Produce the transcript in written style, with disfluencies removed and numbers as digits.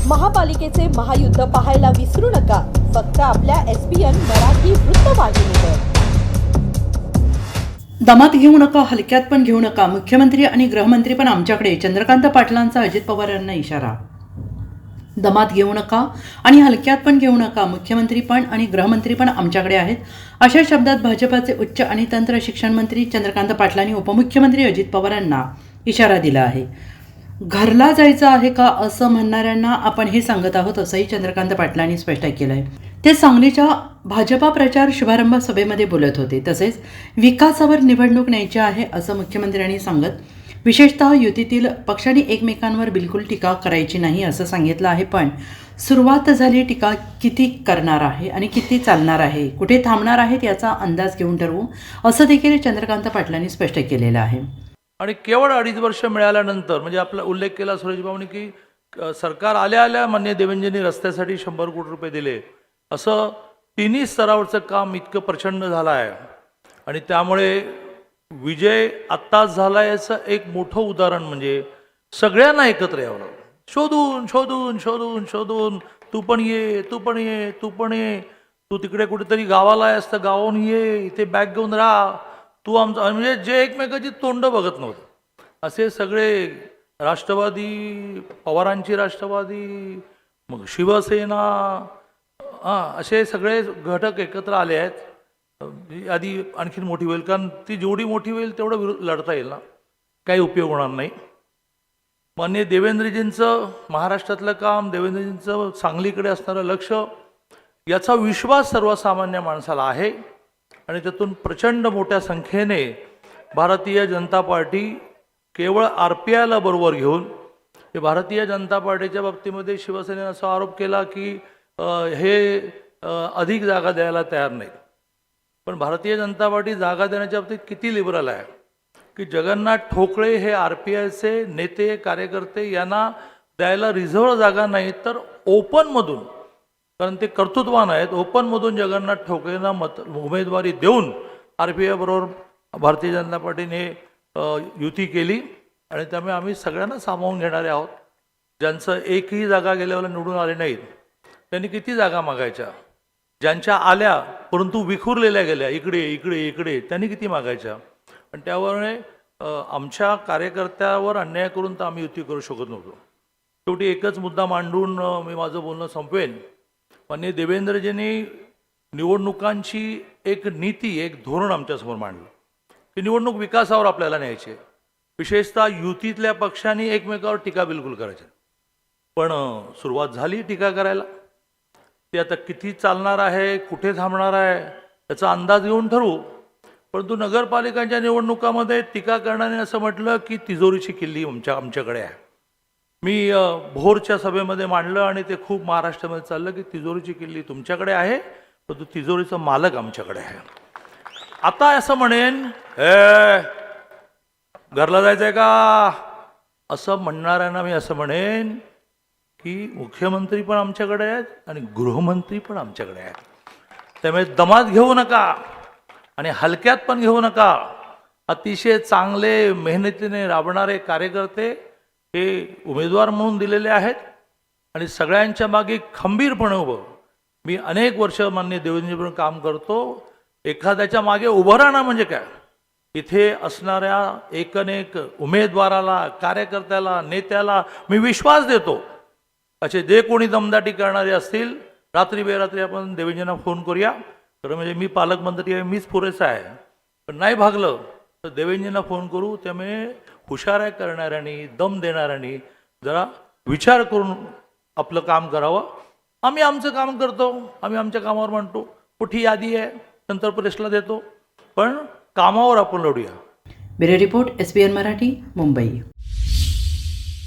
महापालिकेचे महायुद्ध पाहायला विसरू नका, फक्त आपल्या SPN मराठी वृत्तवाहिनीवर। दमात घेऊ नका, हलक्यात पण घेऊ नका, मुख्यमंत्री आणि गृहमंत्री पण आमच्याकडे, चंद्रकांत पाटलांचा अजित पवार यांना इशारा। दमात घेऊ नका आणि हलक्यात पण घेऊ नका, मुख्यमंत्री पण आणि गृहमंत्री पण आमच्याकडे आहेत, अशा शब्दात भाजपाचे उच्च आणि तंत्र शिक्षण मंत्री चंद्रकांत पाटलांनी उपमुख्यमंत्री अजित पवार यांना इशारा दिला आहे। घरला जायचं आहे का असं म्हणणाऱ्यांना आपण हे सांगत आहोत, असंही चंद्रकांत पाटलांनी स्पष्ट केलं आहे। ते सांगलीच्या भाजपा प्रचार शुभारंभ सभेमध्ये बोलत होते। तसेच विकासावर निवडणूक न्यायची आहे असं मुख्यमंत्र्यांनी सांगत विशेषतः युतीतील पक्षांनी एकमेकांवर बिलकुल टीका करायची नाही असं सांगितलं आहे। पण सुरुवात झाली, टीका किती करणार आहे आणि किती चालणार आहे, कुठे थांबणार आहेत याचा अंदाज घेऊन ठरवू, असं देखील चंद्रकांत पाटलांनी स्पष्ट केलेलं आहे। आणि केवळ 2.5 वर्ष मिळाल्यानंतर म्हणजे आपला उल्लेख केला सुरेश भाऊनी की सरकार आल्या मान्य देवेंद्रजींनी रस्त्यासाठी 100 कोटी रुपये दिले, असं तिन्ही स्तरावरचं काम इतकं प्रचंड झालं आहे। आणि त्यामुळे विजय आत्ताच झाला याचं एक मोठं उदाहरण म्हणजे सगळ्यांना एकत्र यावं लागलं, शोधून शोधून शोधून शोधून तू पण ये, तू पण ये, तू पण ये, तू तिकडे कुठेतरी गावाला आहेस तर गावाहून ये, इथे बॅग घेऊन राहा, तू आमचा, म्हणजे जे एकमेकाची तोंड बघत नव्हतं असे सगळे राष्ट्रवादी, पवारांची राष्ट्रवादी, मग शिवसेना, असे सगळे घटक एकत्र आले आहेत। आधी आणखीन मोठी होईल, कारण ती जेवढी मोठी होईल तेवढं लढता येईल ना, काही उपयोग होणार नाही। माननीय देवेंद्रजींचं महाराष्ट्रातलं काम, देवेंद्रजींचं सांगलीकडे असणारं लक्ष, याचा विश्वास सर्वसामान्य माणसाला आहे। आणि त्यातून प्रचंड मोठ्या संख्येने भारतीय जनता पार्टी केवळ RPIला बरोबर घेऊन, भारतीय जनता पार्टीच्या बाबतीमध्ये शिवसेनेने असा आरोप केला की हे अधिक जागा द्यायला तयार नाहीत, पण भारतीय जनता पार्टी जागा देण्याच्या बाबतीत किती लिबरल आहे की जगन्नाथ ठोकळे हे RPIचे नेते कार्यकर्ते यांना द्यायला रिझर्व्ह जागा नाही तर ओपनमधून, कारण ते कर्तृत्वान आहेत, ओपनमधून जगन्नाथ ठोकळेंना उमेदवारी देऊन RPI बरोबर भारतीय जनता पार्टीने युती केली। आणि त्यामुळे आम्ही सगळ्यांना सामावून घेणारे आहोत। ज्यांचं एकही जागा गेल्यावर निवडून आले नाहीत त्यांनी किती जागा मागायच्या, ज्यांच्या आल्या परंतु विखुरलेल्या गेल्या इकडे इकडे इकडे त्यांनी किती मागायच्या। आणि त्यामुळे आमच्या कार्यकर्त्यावर अन्याय करून तर आम्ही युती करू शकत नव्हतो। शेवटी एकच मुद्दा मांडून मी माझं बोलणं संपवेन। माननीय देवेंद्रजींनी निवडणुकांची एक नीती, एक धोरण आमच्यासमोर मांडलं की निवडणूक विकासावर आपल्याला न्यायची, विशेषतः युतीतल्या पक्षांनी एकमेकावर टीका बिलकुल करायची। पण सुरुवात झाली टीका करायला, ती आता किती चालणार आहे, कुठे थांबणार आहे याचा अंदाज घेऊन ठरवू। परंतु नगरपालिकांच्या निवडणुकामध्ये टीका करण्याने असं म्हटलं की तिजोरीची किल्ली आमच्याकडे आहे। मी भोरच्या सभेमध्ये मांडलं आणि ते खूप महाराष्ट्रामध्ये चाललं की तिजोरीची किल्ली तुमच्याकडे आहे, परंतु तिजोरीचा मालक आमच्याकडे आहे। आता असं म्हणेन, घरला जायचंय का असं म्हणणाऱ्यांना मी असं म्हणेन की मुख्यमंत्री पण आमच्याकडे आहेत आणि गृहमंत्री पण आमच्याकडे आहेत। त्यामुळे दमात घेऊ नका आणि हलक्यात पण घेऊ नका। अतिशय चांगले मेहनतीने राबणारे कार्यकर्ते हे उमेदवार म्हणून दिलेले आहेत आणि सगळ्यांच्या मागे खंबीरपणे उभं, मी अनेक वर्ष माननीय देवेंद्रजींबरोबर काम करतो, एखाद्याच्या मागे उभं राहणं म्हणजे काय, इथे असणाऱ्या एकनेक उमेदवाराला, कार्यकर्त्याला, नेत्याला मी विश्वास देतो, असे जे कोणी दमदाटी करणारे असतील रात्री बेरात्री आपण देवेंद्रजींना फोन करूया, तर म्हणजे मी पालकमंत्री आहे, मीच पुरेसा आहे। पण नाही भागलं तर देवेंद्रजींना फोन करू। त्यामुळे हुशाऱ्या करणाऱ्यांनी, दम देणाऱ्यांनी जरा विचार करून आपलं काम करावं। आम्ही आमचं काम करतो, आम्ही आमच्या कामावर म्हणतो, कुठे यादी आहे नंतर प्रेसला देतो, पण कामावर आपण लढूया। Bureau report SPN Marathi, Mumbai.